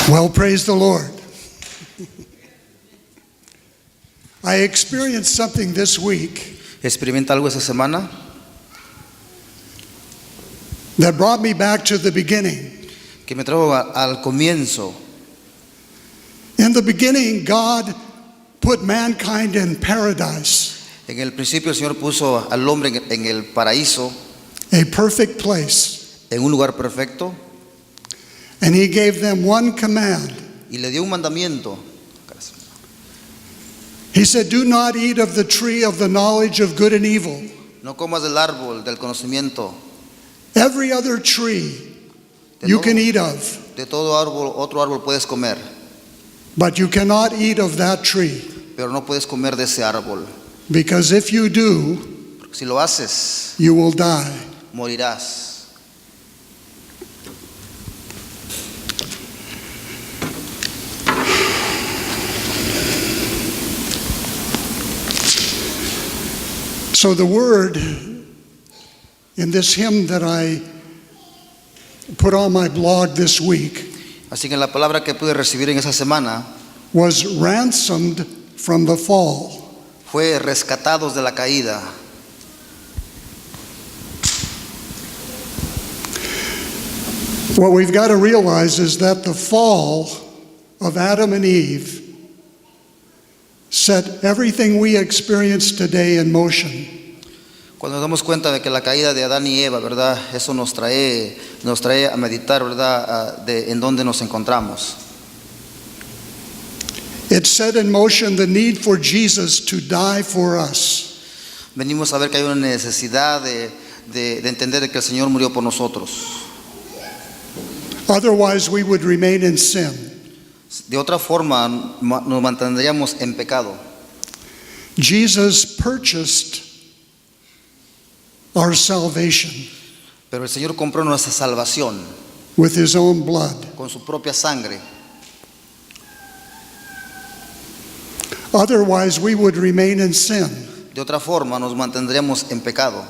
Well, praise the Lord. I experienced something this week Experimenta algo esa semana that brought me back to the beginning. que me trajo al comienzo. In the beginning, God put mankind in paradise, En el principio el Señor puso al hombre en el paraíso, a perfect place, en un lugar perfecto, and He gave them one command. y le dio un mandamiento. He said, "Do not eat of the tree of the knowledge of good and evil." No comas del árbol del conocimiento. Every other tree De you todo- can eat of, De todo árbol, otro árbol puedes comer, but you cannot eat of that tree, pero no puedes comer de ese árbol. because if you do, Porque si lo haces, you will die. morirás. So the word in this hymn that I put on my blog this week Así que la palabra que pude recibir en esa semana was ransomed from the fall. fue rescatados de la caída. What we've got to realize is that the fall of Adam and Eve set everything we experience today in motion. Cuando nos damos cuenta de que la caída de Adán y Eva, ¿verdad? Eso nos trae a meditar, ¿verdad? De en dónde nos encontramos. It set in motion the need for Jesus to die for us. Venimos a ver que hay una necesidad de entender que el Señor murió por nosotros. Otherwise, we would remain in sin. De otra forma, nos mantendríamos en pecado. Jesus purchased our salvation Pero el Señor compró nuestra salvación with His own blood. con su propia sangre. Otherwise, we would remain in sin. De otra forma, nos mantendríamos en pecado.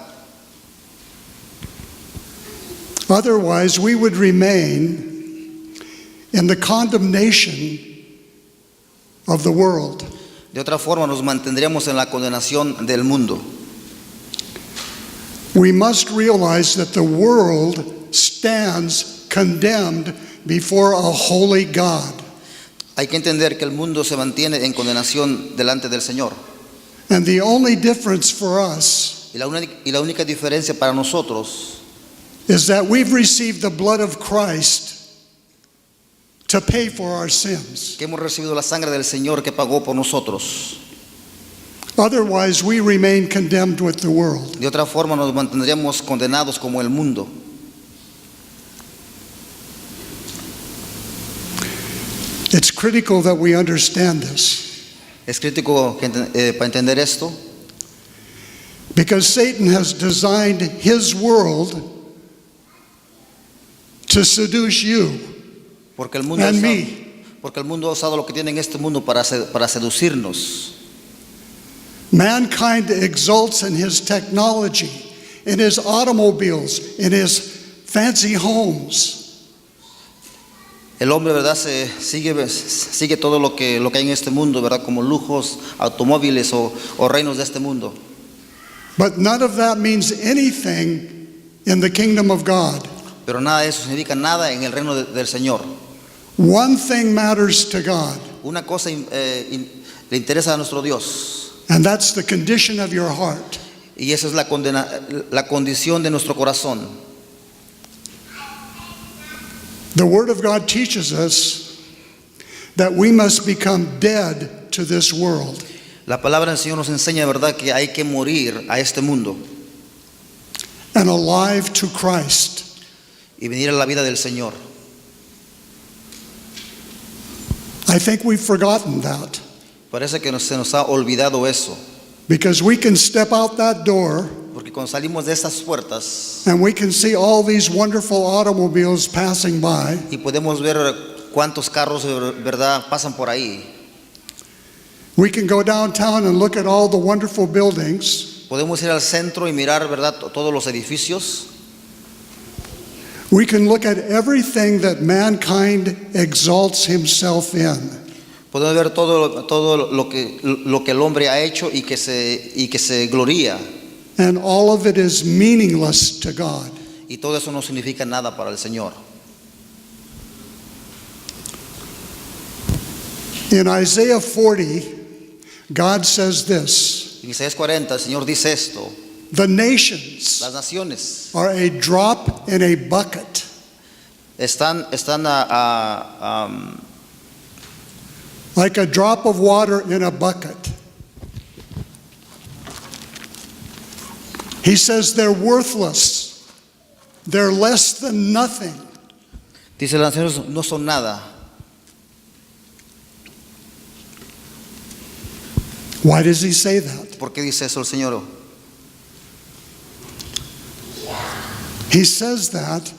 Otherwise, we would remain in the condemnation of the world. De otra forma, nos mantendríamos en la condenación del mundo. We must realize that the world stands condemned before a holy God. Hay que entender que el mundo se mantiene en condenación delante del Señor. And the only difference for us Y la única diferencia para nosotros is that we've received the blood of Christ to pay for our sins. que hemos recibido la sangre del Señor que pagó por nosotros. Otherwise, we remain condemned with the world. De otra forma, nos mantendríamos condenados como el mundo. It's critical that we understand this, Es crítico para entender esto, because Satan has designed his world to seduce you porque el mundo, and ha me. usado, porque el mundo ha usado lo que tiene en este mundo para seducirnos. Mankind exults in his technology, in his automobiles, in his fancy homes. El hombre, ¿verdad? Sigue todo lo que hay en este mundo, ¿verdad? Como lujos, automóviles o reinos de este mundo. But none of that means anything in the kingdom of God. Pero nada de eso significa nada en el reino del Señor. One thing matters to God, Una cosa le interesa a nuestro Dios, and that's the condition of your heart. y esa es la condición de nuestro corazón. The Word of God teaches us that we must become dead to this world La palabra del Señor nos enseña, ¿verdad?, que hay que morir a este mundo and alive to Christ. y venir a la vida del Señor. I think we've forgotten that, Parece que se nos ha olvidado eso, because we can step out that door porque cuando salimos de estas puertas and we can see all these wonderful automobiles passing by, y podemos ver cuántos carros, ¿verdad?, pasan por ahí. we can go downtown and look at all the wonderful buildings, Podemos ir al centro y mirar, ¿verdad?, todos los edificios. We can look at everything that mankind exalts himself in. Podemos ver todo lo que el hombre ha hecho y que se gloría. And all of it is meaningless to God. Y todo eso no significa nada para el Señor. In Isaiah 40, God says this: En Isaías 40 el Señor dice esto: the nations las naciones are a drop in a bucket. están Like a drop of water in a bucket. He says they're worthless. They're less than nothing. dice, las naciones no son nada. Why does he say that? ¿Por qué dice eso el Señor? He says that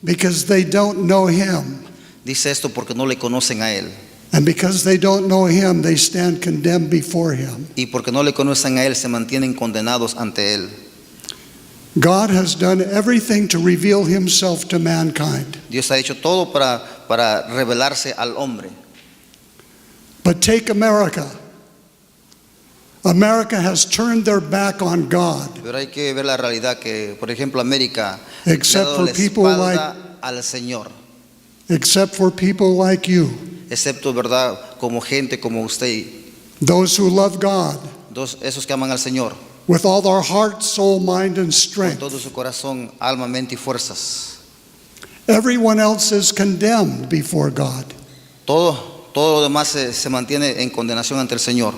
because they don't know him. Dice esto porque no le conocen a Él. And because they don't know him, they stand condemned before him. Y porque no le conocen a Él, se mantienen condenados ante Él. God has done everything to reveal himself to mankind. Dios ha hecho todo para revelarse al hombre. But take America. America has turned their back on God. Pero hay que ver la realidad que, por ejemplo, América Except le ha dado for la people espalda al Señor. Except for people like you, Excepto, ¿verdad?, como gente como usted, those who love God esos que aman al Señor, with all their heart, soul, mind, and con strength. todo su corazón, alma, mente y fuerzas. Everyone else is condemned before God. Todo lo demás se mantiene en condenación ante el Señor.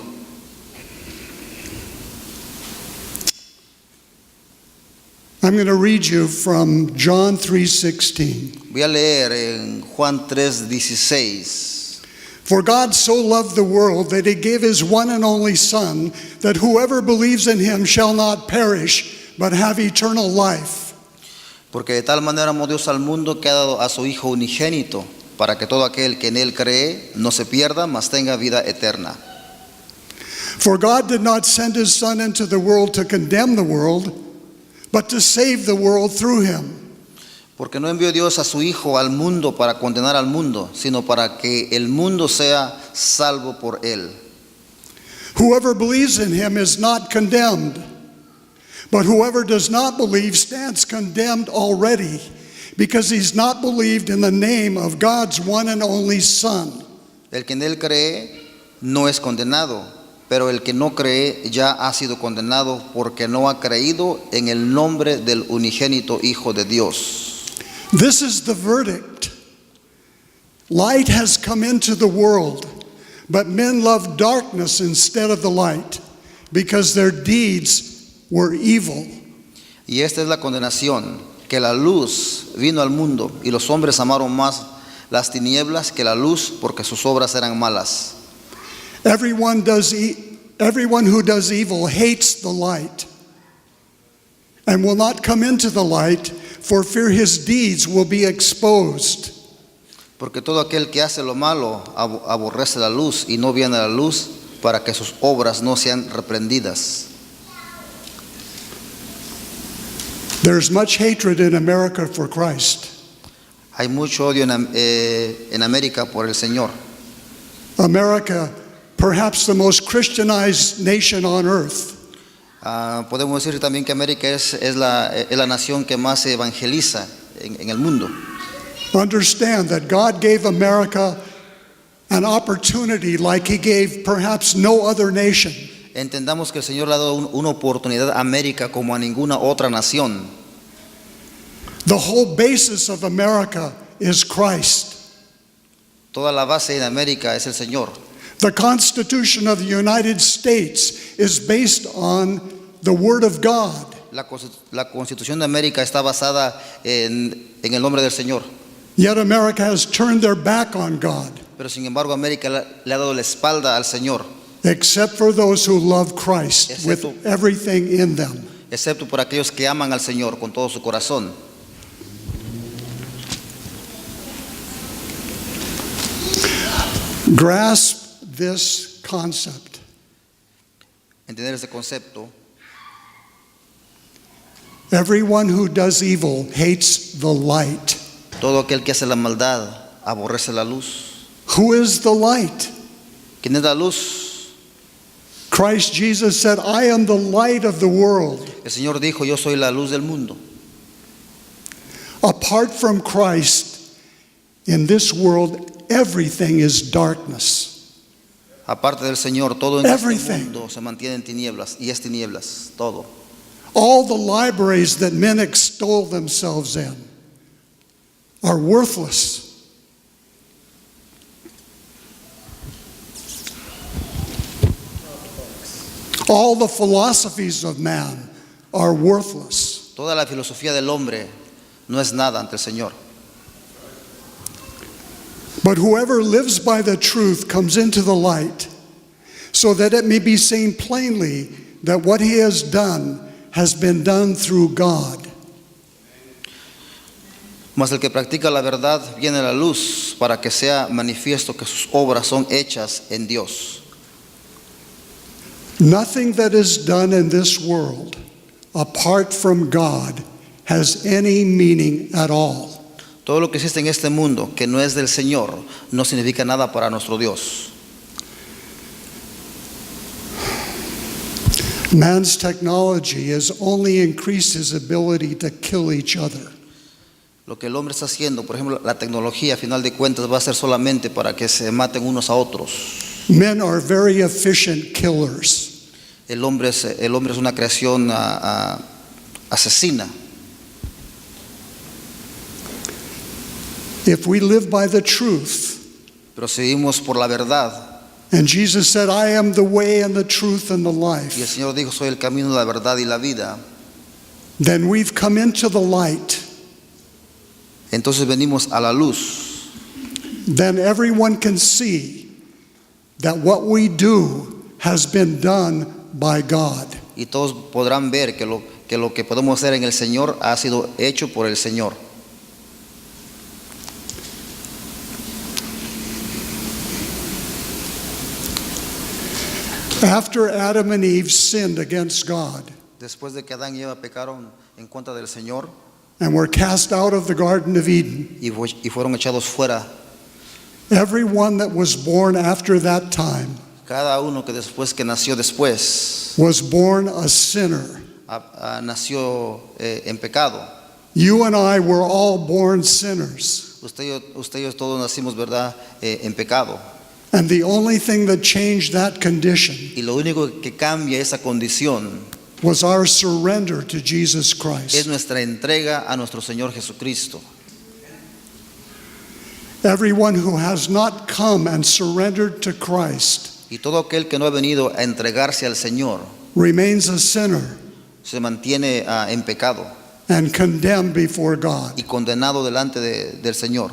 I'm going to read you from John 3:16. Voy a leer en Juan 3:16. For God so loved the world that he gave his one and only Son, that whoever believes in him shall not perish, but have eternal life. Porque de tal manera amó Dios al mundo que ha dado a su Hijo unigénito, para que todo aquel que en Él cree no se pierda, mas tenga vida eterna. For God did not send his Son into the world to condemn the world, but to save the world through him. Porque no envió Dios a su Hijo al mundo para condenar al mundo, sino para que el mundo sea salvo por Él. Whoever believes in him is not condemned, but whoever does not believe stands condemned already, because he's not believed in the name of God's one and only Son. El que en Él cree no es condenado, pero el que no cree ya ha sido condenado porque no ha creído en el nombre del unigénito Hijo de Dios. This is the verdict. Light has come into the world, but men love darkness instead of the light, because their deeds were evil. Y esta es la condenación, que la luz vino al mundo y los hombres amaron más las tinieblas que la luz porque sus obras eran malas. Everyone who does evil hates the light and will not come into the light, for fear his deeds will be exposed. Porque todo aquel que hace lo malo aborrece la luz y no viene a la luz para que sus obras no sean reprendidas. There's much hatred in America for Christ. Hay mucho odio en América por el Señor. America, perhaps the most Christianized nation on earth. Podemos decir también que América es la nación que más se evangeliza en el mundo. Understand that God gave America an opportunity like he gave perhaps no other nation. Entendamos que el Señor le ha dado una oportunidad a América como a ninguna otra nación. The whole basis of America is Christ. Toda la base en América es el Señor. The Constitution of the United States is based on the Word of God. La Constitución de América está basada en el nombre del Señor. Yet America has turned their back on God, Pero sin embargo América le ha dado la espalda al Señor, except for those who love Christ with everything in them. excepto por aquellos que aman al Señor con todo su corazón. Grasp this concept. Entender ese concepto. Everyone who does evil hates the light. Todo aquel que hace la maldad aborrece la luz. Who is the light? ¿Quién es la luz? Christ Jesus said, I am the light of the world. El Señor dijo, yo soy la luz del mundo. Apart from Christ, in this world, everything is darkness. Aparte del Señor, todo en este Everything. mundo se mantiene en tinieblas y es tinieblas, todo. All the libraries that men extol themselves in are worthless. All the philosophies of man are worthless. Toda la filosofía del hombre no es nada ante el Señor. But whoever lives by the truth comes into the light, so that it may be seen plainly that what he has been done through God. Mas el que practica la verdad viene a la luz para que sea manifiesto que sus obras son hechas en Dios. Nothing that is done in this world apart from God has any meaning at all. Todo lo que existe en este mundo que no es del Señor no significa nada para nuestro Dios. Man's technology has only increased his ability to kill each other. Lo que el hombre está haciendo, por ejemplo, la tecnología a final de cuentas va a ser solamente para que se maten unos a otros. Men are very efficient killers. El hombre es una creación asesina. If we live by the truth, Pero seguimos por la verdad. and Jesus said, I am the way and the truth and the Y el life, Señor dijo, soy el camino, la verdad y la vida. then we've come into the light. Entonces venimos a la luz. Then everyone can see that what we do has been done by God. Y todos podrán ver que lo que podemos hacer en el Señor ha sido hecho por el Señor. After Adam and Eve sinned against God Después de que Adán y Eva pecaron en contra del Señor and were cast out of the Garden of Eden, y fueron echados fuera, everyone that was born after that time cada uno que nació después was born a sinner. nació en pecado. You and I were all born sinners. Usted y yo todos nacimos, ¿verdad?, en pecado. And the only thing that changed that condition Y lo único que cambia esa condición was our surrender to Jesus es Christ. nuestra entrega a nuestro Señor Jesucristo. Everyone who has not come and surrendered to Christ Y todo aquel que no ha venido a entregarse al Señor remains a sinner se mantiene en pecado and condemned before God. y condenado delante del Señor.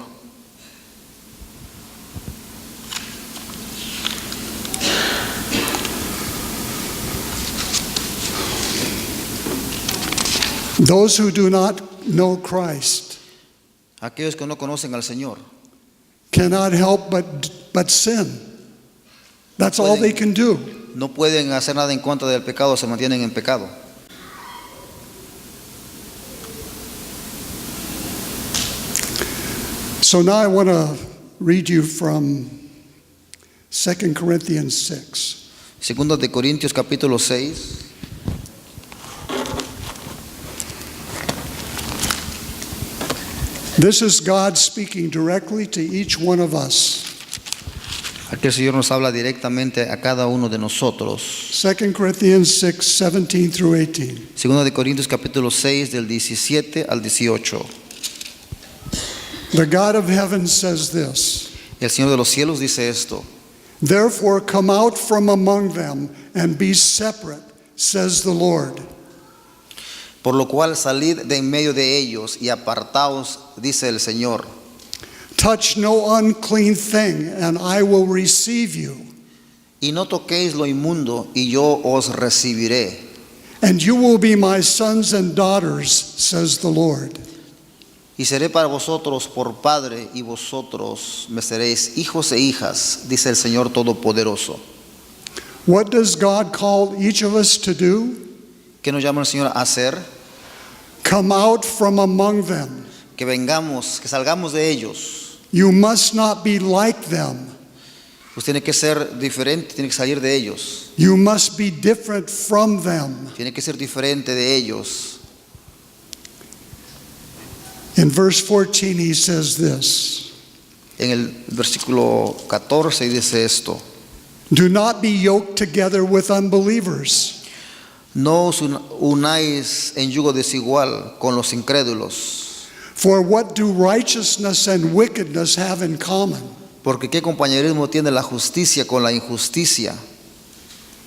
Those who do not know Christ Aquellos que no conocen al Señor cannot help but sin. That's all they can do. no pueden hacer nada en contra del pecado, se mantienen en pecado. So now I want to read you from 2 Corinthians 6. Segundo de Corintios capítulo 6. This is God speaking directly to each one of us. Aquí el Señor nos habla directamente a cada uno de nosotros. 2 Corinthians 6, 17 through 18. Segundo de Corintios capítulo 6 del 17 al 18. The God of heaven says this: El Señor de los cielos dice esto: Therefore come out from among them and be separate, says the Lord. Por lo cual salid de en medio de ellos y apartaos, dice el Señor. Touch no unclean thing, and I will receive you. Y no toquéis lo inmundo, y yo os recibiré. And you will be my sons and daughters, says the Lord. Y seré para vosotros por padre, y vosotros me seréis hijos e hijas, dice el Señor Todopoderoso. What does God call each of us to do? ¿Qué nos llama el Señor a hacer? Come out from among them. que vengamos, que salgamos de ellos. You must not be like them. Pues tiene que ser diferente, tiene que salir de ellos. You must be different from them. Tiene que ser diferente de ellos. In verse 14, he says this: En el versículo 14 dice esto: Do not be yoked together with unbelievers. No os unáis en yugo desigual con los incrédulos. For what do righteousness and wickedness have in common? Porque qué compañerismo tiene la justicia con la injusticia.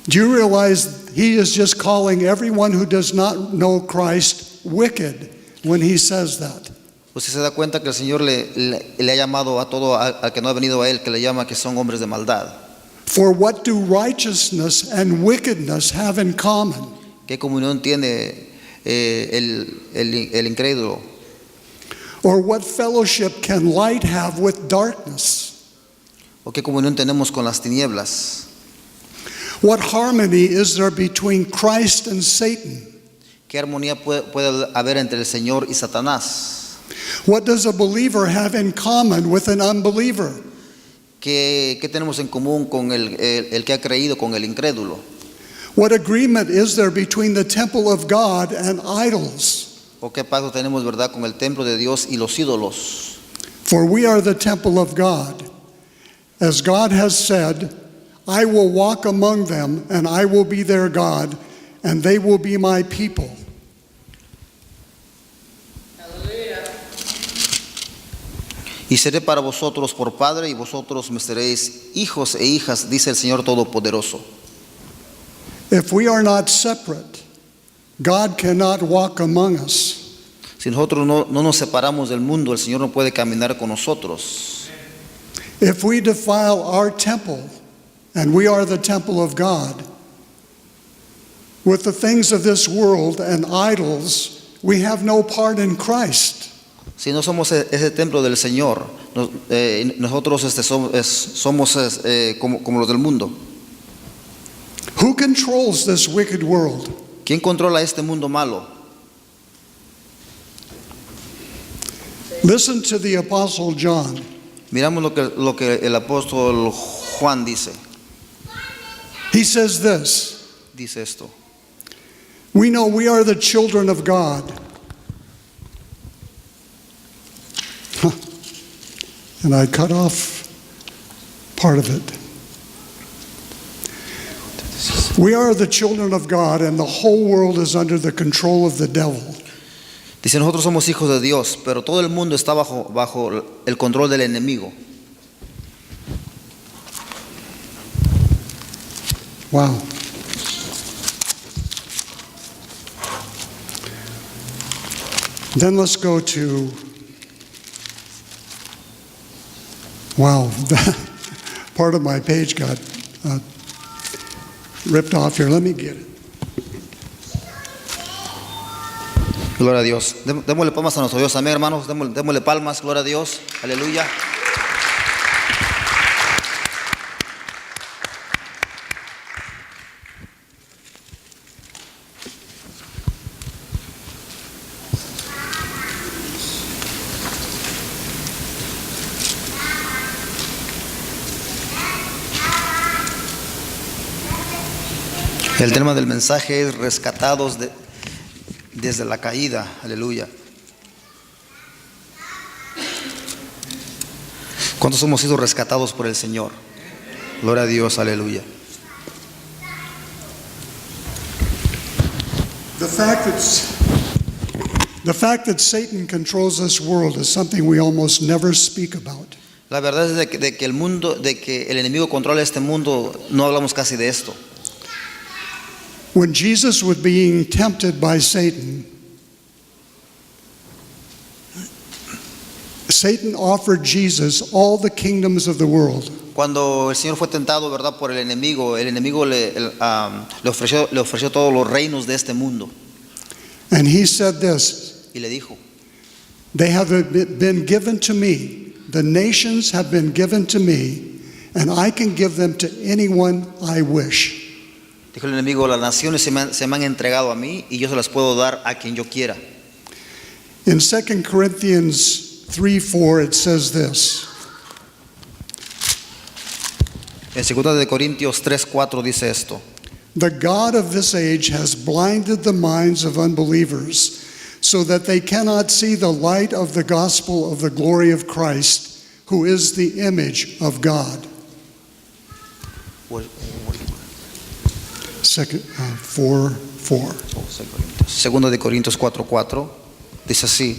Do you realize he is just calling everyone who does not know Christ wicked when he says that? Usted se da cuenta que el Señor le ha llamado a todo al que no ha venido a Él, que le llama que son hombres de maldad. For what do righteousness and wickedness have in common? ¿Qué comunión tiene el incrédulo? Or what fellowship can light have with darkness? ¿O qué comunión tenemos con las tinieblas? What harmony is there between Christ and Satan? ¿Qué armonía puede haber entre el Señor y Satanás? What does a believer have in common with an unbeliever? ¿Qué tenemos en común con el que ha creído con el incrédulo? What agreement is there between the temple of God and idols? ¿O qué pacto tenemos, verdad, con el templo de Dios y los ídolos? For we are the temple of God. As God has said, I will walk among them, and I will be their God, and they will be my people. Y seré para vosotros por padre, y vosotros me seréis hijos e hijas, dice el Señor Todopoderoso. If we are not separate, God cannot walk among us. Si nosotros no nos separamos del mundo, el Señor no puede caminar con nosotros. If we defile our temple, and we are the temple of God, with the things of this world and idols, we have no part in Christ. Si no somos ese templo del Señor, nosotros somos como los del mundo. Who controls this wicked world? ¿Quién controla este mundo malo? Listen to the Apostle John. Miramos lo que el apóstol Juan dice. He says this: Dice esto: We know we are the children of God. And I cut off part of it. We are the children of God, and the whole world is under the control of the devil. Dice, nosotros somos hijos de Dios, pero todo el mundo está bajo el control del enemigo. Wow. Then let's go to, wow, part of my page got ripped off here. Let me get it. Gloria a Dios. Démosle palmas a nuestro Dios. Amén, hermanos. Démosle palmas. Gloria a Dios. Aleluya. El tema del mensaje es rescatados desde la caída. Aleluya. ¿Cuántos hemos sido rescatados por el Señor? Gloria a Dios. Aleluya. The fact that Satan controls this world is something we almost never speak about. La verdad es de que el enemigo controla este mundo, no hablamos casi de esto. When Jesus was being tempted by Satan, Satan offered Jesus all the kingdoms of the world. Cuando el Señor fue tentado, verdad, por el enemigo le ofreció todos los reinos de este mundo. And he said this: Y le dijo, they have been given to me, the nations have been given to me, and I can give them to anyone I wish. Dijo el enemigo, las naciones se me han entregado a mí y yo se las puedo dar a quien yo quiera. In 2 Corinthians 3:4, it says this. En 2 de Corintios 3:4 dice esto: The God of this age has blinded the minds of unbelievers so that they cannot see the light of the gospel of the glory of Christ, who is the image of God. 4:4. Segundo de Corintios 4:4 dice así: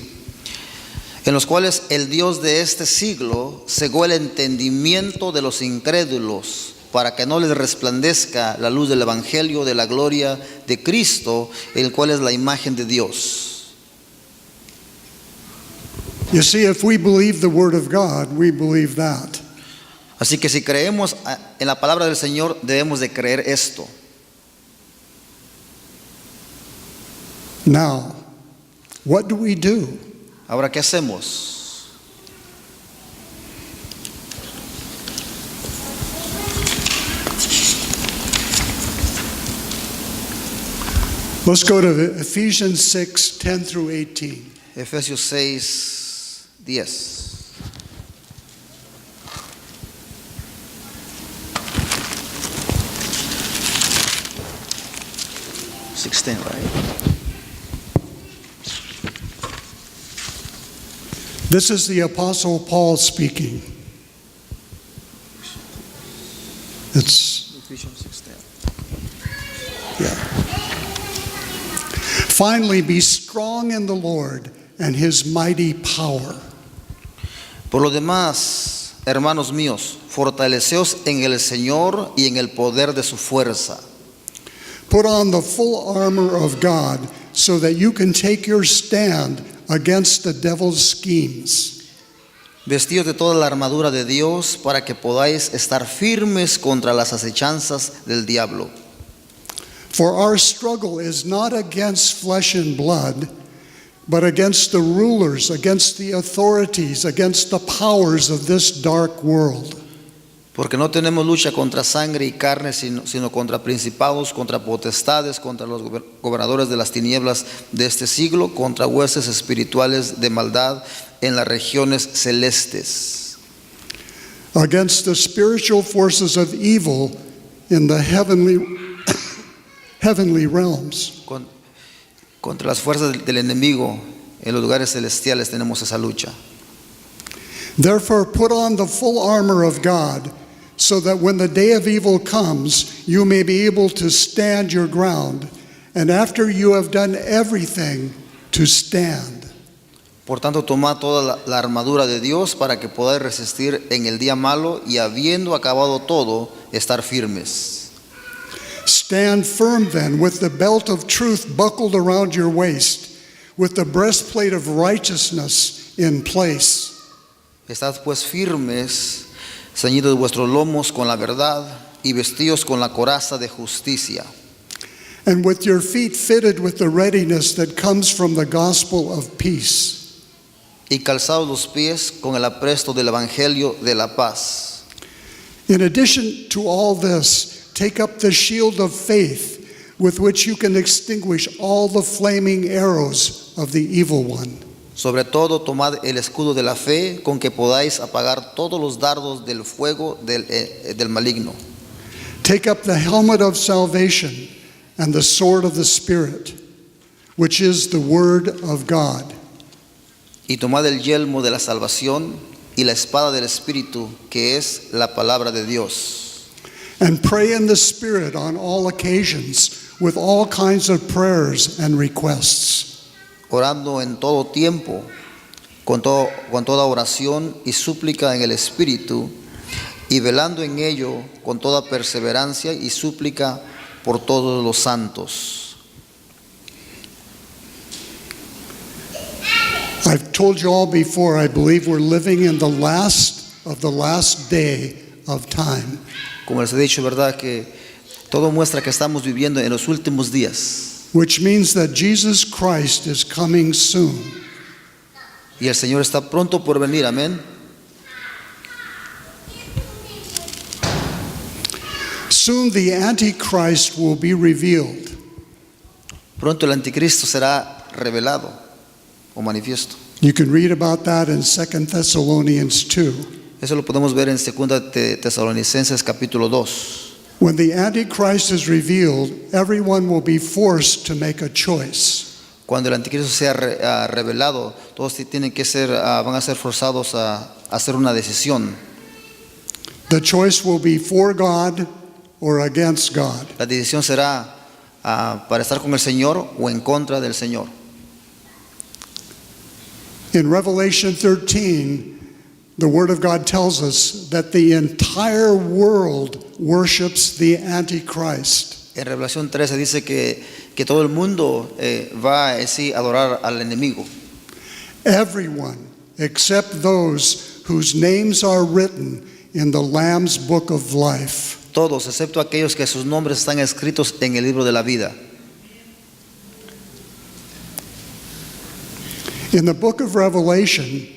en los cuales el Dios de este siglo cegó el entendimiento de los incrédulos, para que no les resplandezca la luz del evangelio de la gloria de Cristo, el cual es la imagen de Dios. You see, if we believe the word of God, we believe that. Así que si creemos en la palabra del Señor, debemos de creer esto. Now, what do we do? Ahora, ¿qué hacemos? Let's go to Ephesians 6:10 through 18. Efesios 6:10. 16, right? This is the Apostle Paul speaking. It's, Ephesians 6:10. yeah. Finally, be strong in the Lord and his mighty power. Por lo demás, hermanos míos, fortaleceos en el Señor y en el poder de su fuerza. Put on the full armor of God so that you can take your stand against the devil's schemes. Vestíos de toda la armadura de Dios para que podáis estar firmes contra las acechanzas del diablo. For our struggle is not against flesh and blood, but against the rulers, against the authorities, against the powers of this dark world. Porque no tenemos lucha contra sangre y carne, sino contra principados, contra potestades, contra los gobernadores de las tinieblas de este siglo, contra huestes espirituales de maldad en las regiones celestes. Against the spiritual forces of evil in the heavenly realms. Contra las fuerzas del enemigo en los lugares celestiales tenemos esa lucha. Therefore, put on the full armor of God, so that when the day of evil comes, you may be able to stand your ground, and after you have done everything, to stand. Por tanto, tomad toda la armadura de Dios para que podáis resistir en el día malo y habiendo acabado todo, estar firmes. Stand firm then, with the belt of truth buckled around your waist, with the breastplate of righteousness in place. Estad pues firmes, ceñidos vuestros lomos con la verdad y vestidos con la coraza de justicia. And with your feet fitted with the readiness that comes from the gospel of peace. Y calzados los pies con el apresto del evangelio de la paz. In addition to all this, take up the shield of faith with which you can extinguish all the flaming arrows of the evil one. Sobre todo, tomad el escudo de la fe con que podáis apagar todos los dardos del fuego del maligno. Take up the helmet of salvation and the sword of the Spirit, which is the word of God. Y tomad el yelmo de la salvación y la espada del Espíritu, que es la palabra de Dios. And pray in the Spirit on all occasions with all kinds of prayers and requests. Orando en todo tiempo, con toda oración y súplica en el Espíritu, y velando en ello con toda perseverancia y súplica por todos los santos. I've told you all before, I believe we're living in the last day of time. Como les he dicho, ¿verdad? Que todo muestra que estamos viviendo en los últimos días. Which means that Jesus Christ is coming soon. Y el Señor está pronto por venir, amén. Soon the Antichrist will be revealed. Pronto el anticristo será revelado o manifiesto. You can read about that in 2 Thessalonians 2. Eso lo podemos ver en 2 Tesalonicenses capítulo 2. When the Antichrist is revealed, everyone will be forced to make a choice. Cuando el anticristo sea revelado, todos tienen que van a ser forzados a hacer una decisión. The choice will be for God or against God. La decisión será para estar con el Señor o en contra del Señor. In Revelation 13, the Word of God tells us that the entire world worships the Antichrist. En Revelación 13 dice que todo el mundo va a adorar al enemigo. Everyone except those whose names are written in the Lamb's book of life. Todos, excepto aquellos que sus nombres están escritos en el libro de la vida. In the book of Revelation,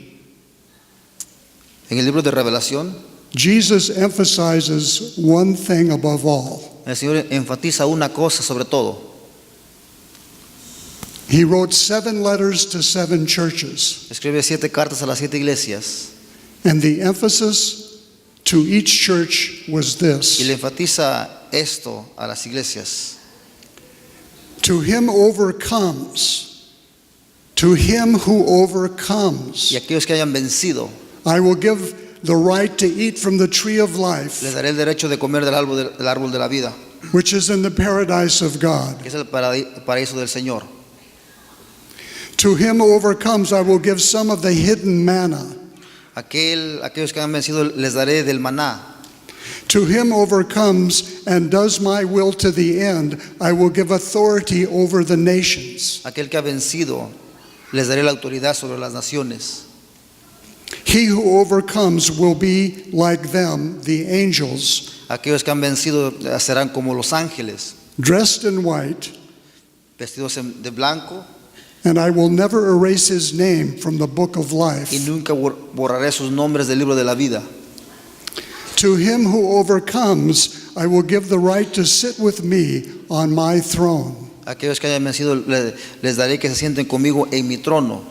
En el libro de Revelación, Jesus emphasizes one thing above all. el Señor enfatiza una cosa sobre todo. He wrote 7 letters to 7 churches, Escribe 7 cartas a las 7 iglesias and the emphasis to each church was y this: le enfatiza esto a las iglesias. to him overcomes, to him who overcomes, Y aquellos que hayan vencido, I will give the right to eat from the tree of life, les daré el derecho de comer del árbol de la vida, which is in the paradise of God. que es el paraíso del Señor. To him who overcomes, I will give some of the hidden manna. Aquellos que han vencido les daré del maná. To him who overcomes and does my will to the end, I will give authority over the nations. Aquel que ha vencido les daré la autoridad sobre las naciones. He who overcomes will be like them, the angels, Aquellos que han vencido serán como los ángeles, dressed in white, vestidos de blanco, and I will never erase his name from the book of y life. nunca borraré sus nombres del libro de la vida. To him who overcomes, I will give the right to sit with me on my throne. Aquellos que hayan vencido les daré que se sienten conmigo en mi trono.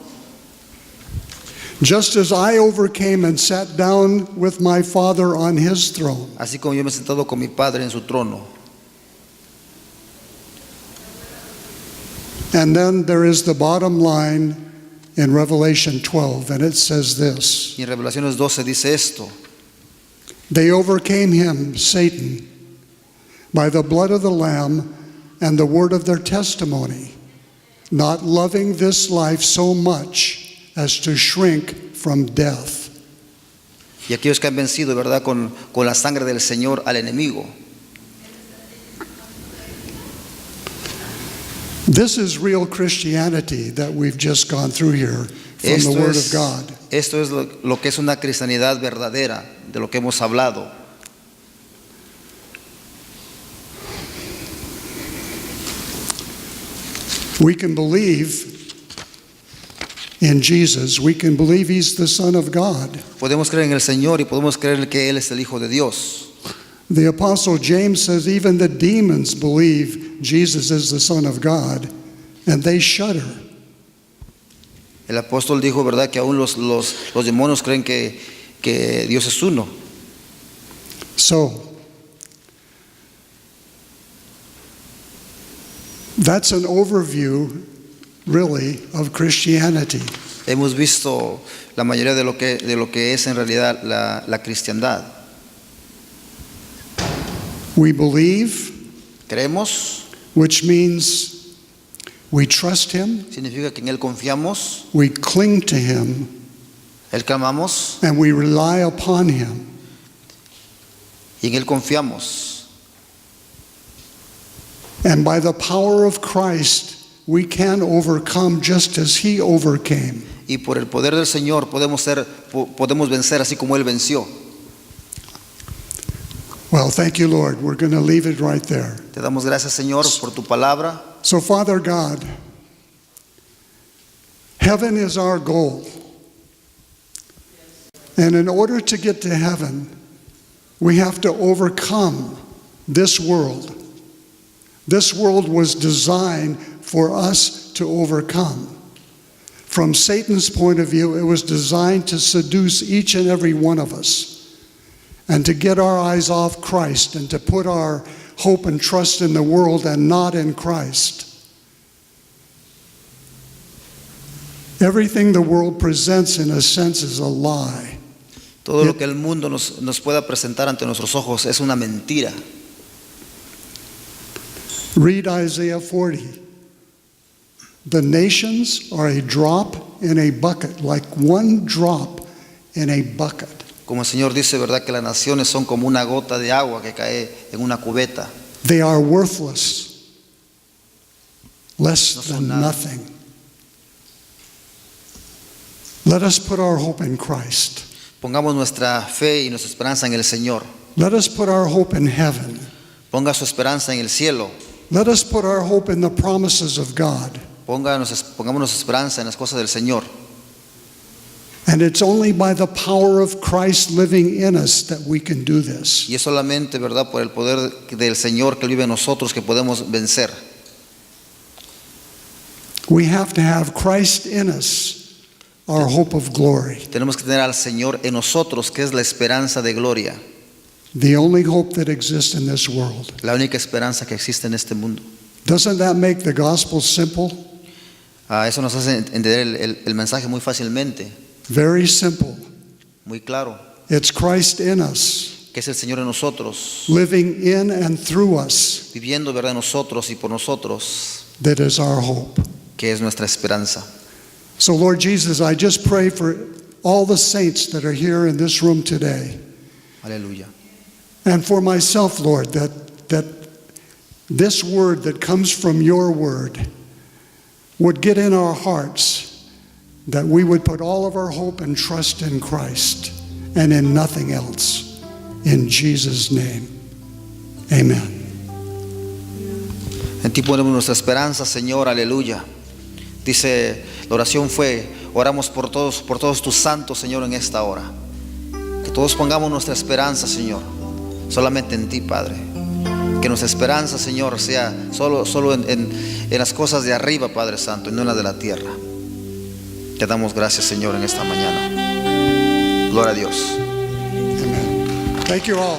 Just as I overcame and sat down with my Father on his throne. Así como yo me he sentado con mi Padre en su trono. And then there is the bottom line in Revelation 12, and it says this: Y en Revelaciones 12 dice esto: they overcame him, Satan, by the blood of the Lamb and the word of their testimony, not loving this life so much as to shrink from death. y aquellos que han vencido, ¿verdad?, con la sangre del Señor al enemigo. This is real Christianity that we've just gone through here from the Word of God. Esto es lo que es una cristianidad verdadera, de lo que hemos hablado. We can believe in Jesus. We can believe He's the Son of God. Podemos creer en el Señor y podemos creer que Él es el Hijo de Dios. The Apostle James says even the demons believe Jesus is the Son of God, and they shudder. El apóstol dijo, ¿verdad?, que aún los demonios creen que Dios es uno. So, that's an overview, really, of Christianity. Hemos visto la mayoría de lo que es en realidad la cristiandad. We believe, Creemos, which means we trust Him, significa que en Él confiamos, we cling to Him, Él clamamos and we rely upon Him. y en Él confiamos. And by the power of Christ, we can overcome just as He overcame. Y por el poder del Señor podemos vencer así como Él venció. Well, thank you, Lord. We're going to leave it right there. Te damos gracias, Señor, por tu palabra. So, Father God, heaven is our goal. And in order to get to heaven, we have to overcome this world. This world was designed for us to overcome. From Satan's point of view, it was designed to seduce each and every one of us and to get our eyes off Christ and to put our hope and trust in the world and not in Christ. Everything the world presents, in a sense, is a lie. Todo lo que el mundo nos pueda presentar ante nuestros ojos es una mentira. Read Isaiah 40. The nations are a drop in a bucket, like one drop in a bucket. Como el Señor dice, ¿verdad? Que las naciones son como una gota de agua que cae en una cubeta. They are worthless, less No son than nada. nothing. Let us put our hope in Christ. Pongamos nuestra fe y nuestra esperanza en el Señor. Let us put our hope in heaven. Ponga su esperanza en el cielo. Let us put our hope in the promises of God. Pongamos nuestra esperanza en las cosas del Señor. And it's only by the power of Christ living in us that we can do this. Y es solamente, ¿verdad?, por el poder del Señor que vive en nosotros que podemos vencer. We have to have Christ in us, our hope of glory. Tenemos que tener al Señor en nosotros, que es la esperanza de gloria. The only hope that exists in this world. La única esperanza que existe en este mundo. Doesn't that make the gospel simple? Eso nos hace entender el mensaje muy fácilmente, Very simple. muy claro. It's Christ in us, Que es el Señor en nosotros, living in and through us, viviendo, ¿verdad?, en nosotros y por nosotros, that is our hope. que es nuestra esperanza. So, Lord Jesus, I just pray for all the saints that are here in this room today, Aleluya. and for myself, Lord, that this word that comes from your word would get in our hearts, that we would put all of our hope and trust in Christ and in nothing else. In Jesus' name, amen. En ti ponemos nuestra esperanza, Señor, aleluya. Dice, la oración fue, oramos por todos tus santos, Señor, en esta hora. Que todos pongamos nuestra esperanza, Señor, solamente en ti, Padre. Que nuestra esperanza, Señor, sea solo en las cosas de arriba, Padre Santo, y no en las de la tierra. Te damos gracias, Señor, en esta mañana. Gloria a Dios. Amen. Thank you all.